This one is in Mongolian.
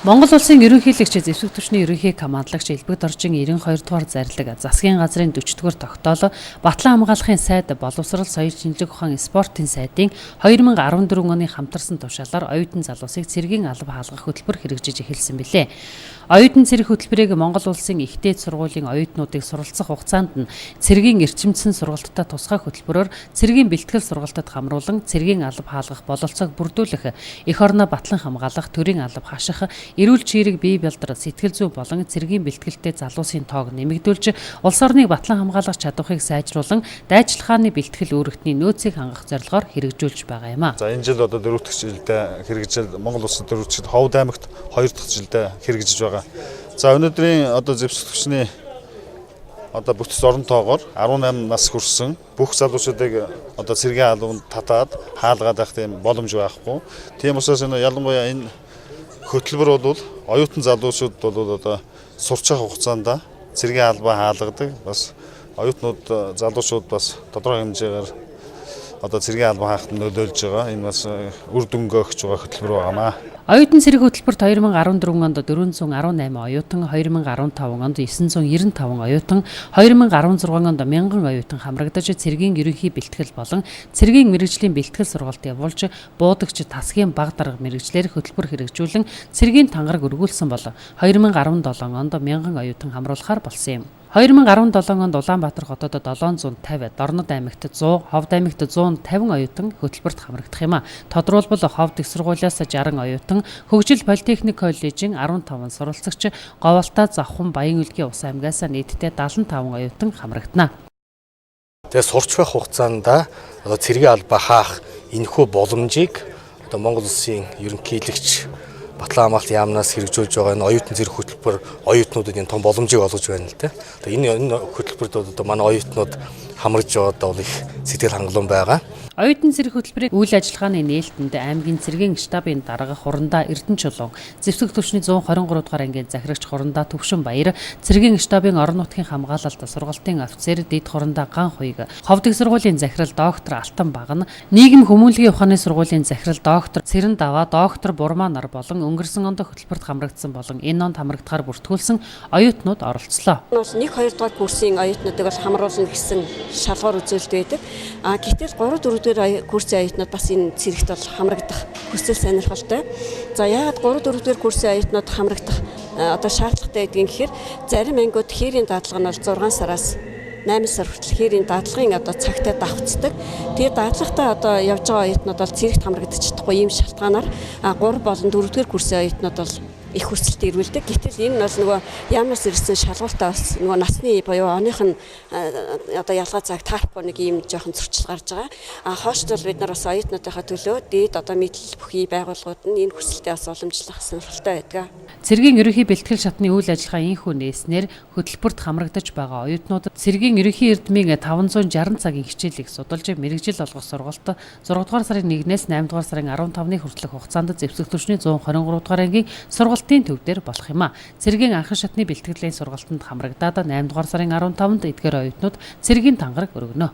Монгол улсын ерөнхийлөгч зэвсэг түвшний ерөнхий командлагч Элбэг Доржин 92 дугаар зарлиг засгийн газрын 40 дугаар тогтоолоо Батлан хамгаалахын сайд боловсрол соёл шинжлэх ухаан спортын сайдын 2014 оны хамтарсан тушаалаар оюутан залуусыг цэргийн алба хаалгах хөтөлбөр хэрэгжиж эхэлсэн билээ. Оюутан цэрэг хөтөлбөрийг Монгол улсын ихтэй сургуулийн оюутнуудыг суралцах хугацаанд нь цэргийн эрчимдсэн сургалтад тусгай хөтөлбөрөөр цэргийн бэлтгэл сургалтад хамруулан цэргийн алба хаалгах бололцоог бүрдүүлэх, эх орноо батлан хамгаалах, төрийн алба хаших, эрүүл чирэг бие бэлдар сэтгэл зүй болон цэргийн бэлтгэлтэй залуусын тоог нэмэгдүүлж, улс орныг батлан хамгаалах чадварыг сайжруулан, дайчилгааны бэлтгэл үүрэгтний нөөцийг хангах зорилгоор хэрэгжүүлж байгаа юм а. За энэ жил одоо 4 дахь жилдээ хэрэгжил Монгол улсын 4 дахь жилд Ховд аймагт 2 дахь жилдээ хэрэгжиж байгаа. За өнөөдрийн одоо зэвсэг түвшний одоо бүтэц орон тоогоор 18 нас хүрсэн бүх залуучуудыг одоо цэргийн албанд татаад хаалгаад байх тийм боломж байхгүй. Тийм учраас энэ ялангуяа энэ хөтөлбөр бол оюутан залуучууд бол одоо сурч байгаа хугацаанд цэргийн албаа хаалгадаг. Бас оюутнууд залуучууд бас тодорхой хэмжээгээр одоо цэргийн албаа хаахад нөлөөлж байгаа. Энэ бас үр дүнгээ өгч байгаа хөтөлбөр байнамаа. Оюутан цэрэг хөтөлбөрт 2014 онд 418 оюутан, 2015 онд 995 оюутан, 2016 онд 1000 оюутан хамрагдаж цэргийн ерөнхий бэлтгэл болон цэргийн мэргэжлийн бэлтгэл сургалт явуулж буудагч тасгийн баг дарга мэргэжлэр хөтөлбөр хэрэгжүүлэн цэргийн тангараг өргүүлсэн бол 2017 онд 1000 оюутан хамруулахаар болсон юм. 2017 онд Улаанбаатар хотод 750, Дорнод аймагт 100, Ховд аймагт 150 оюутан хөтөлбөрт хамрагдах юм а. Тодорхойлбол Ховд их сургуулиас 60 оюутан, Хөгжил политехник коллежийн 15 суралцагч, Говьалтай, Завхан, Баян-Үлгийн ус аймгаас нийтдээ 75 оюутан хамрагдана. Тэгээ сурч байх хугацаанд одоо цэргийн албаа хаах энэхүү боломжийг одоо Монгол улсын ерөнхийлөгч Батлан хамгаалалт яамнаас хэрэгжүүлж байгаа энэ оюутан цэрэг хөтөлбөр оюутнуудад энэ том боломжийг олгож байна л дээ. Тэгээ энэ хөтөлбөрт одоо манай оюутнууд хамраж байгаадаа бол их сэтгэл хангалуун байгаа. Оюутан цэрэг хөтөлбөрийн үйл ажиллагааны нээлтэнд аймгийн цэргийн штабын дарга Хурандаа Эрдэнэчулуун, зэвсэг түвшний 123 дугаар ангийн захирагч Хурандаа Төвшин Баяр, цэргийн штабын орон нутгийн хамгаалалт сургалтын офицер Дэд Хурандаа Ган Хуйг, Ховд их сургуулийн захирал доктор Алтан Багна, нийгэм хүмүүнлэгийн ухааны сургуулийн захирал доктор Цэрэн Даваа, доктор Бурмаа нар болон өнгөрсөн онд хөтөлбөрт хамрагдсан болон энэ онд хамрагдахаар бүртгүүлсэн оюутнууд оролцлоо. 1-2 дугаар курсын оюутнуудыг бол хамруулна гэсэн шалгуур үзүүлэлт байдаг. Гэтэл 3-4 дугаар курсын оюутнууд бас энэ цэрэгт бол хамрагдах хүсэл сонирхолтой. За яагаад 3-4 дугаар курсын оюутнууд хамрагдах одоо шаардлагатай гэдгийг гэхээр зарим ангиуд хээрийн дадлага нь бол 6 сараас 8 сар хүртэл хээрийн дадлагын одоо цагтаа давхцдаг. Тэгээд дадлагатай одоо явж байгаа оюутнууд бол цэрэгт хамрагдаж чадахгүй ийм шалтгаанаар 3 болон 4 дугаар курсын оюутнууд бол их хүсэлт ирүүлдэг. Гэтэл энэ нь бол нөгөө яамнаас ирсэн шалгууртаа бас нөгөө насны буюу оных нь одоо ялгаа цаг таарахгүй нэг ийм жоохон зөрчил гарч байгаа. Хоошд бол бид нар бас оюутнуудынхаа төлөө дээд одоо мэдлэл бүхий байгууллагууд нь энэ хүсэлтэд бас уламжлах сонирхолтой байдаг. Цэргийн ерөнхий бэлтгэл шатны үйл ажиллагаа инхүү нээснээр хөтөлбөрт хамрагдаж байгаа оюутнуудад цэргийн ерөнхий эрдмийн 560 цагийн хичээлийг судалж мэргэжил олгох сургалт 6 дугаар сарын 1-ээс 8 дугаар сарын 15-ны хүртэлх хугацаанд зэвсэг түвшний 123 дугаар ангийн сургалтын төв дээр болох юм а. Цэргийн анхан шатны бэлтгэлийн сургалтанд хамрагдаад 8 дугаар сарын 15-нд эдгээр оюутнууд цэргийн тангараг өргөнө.